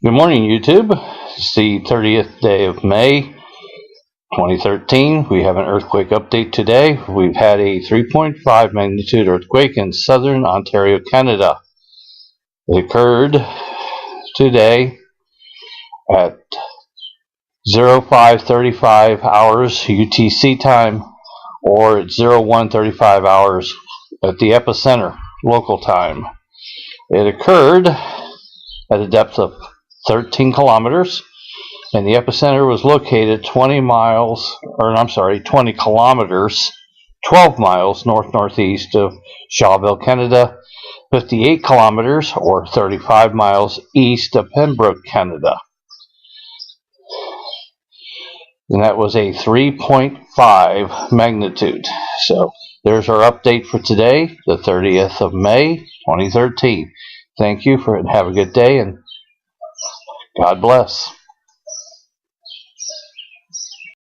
Good morning, YouTube. It's the 30th day of May, 2013. We have an earthquake update today. We've had a 3.5 magnitude earthquake in southern Ontario, Canada. It occurred today at 05:35 hours UTC time, or at 01:35 hours at the epicenter local time. It occurred at a depth of 13 kilometers, and the epicenter was located 20 kilometers, 12 miles north-northeast of Shawville, Canada, 58 kilometers or 35 miles east of Pembroke, Canada. And that was a 3.5 magnitude. So there's our update for today, the 30th of May, 2013. Thank you and have a good day, and God bless.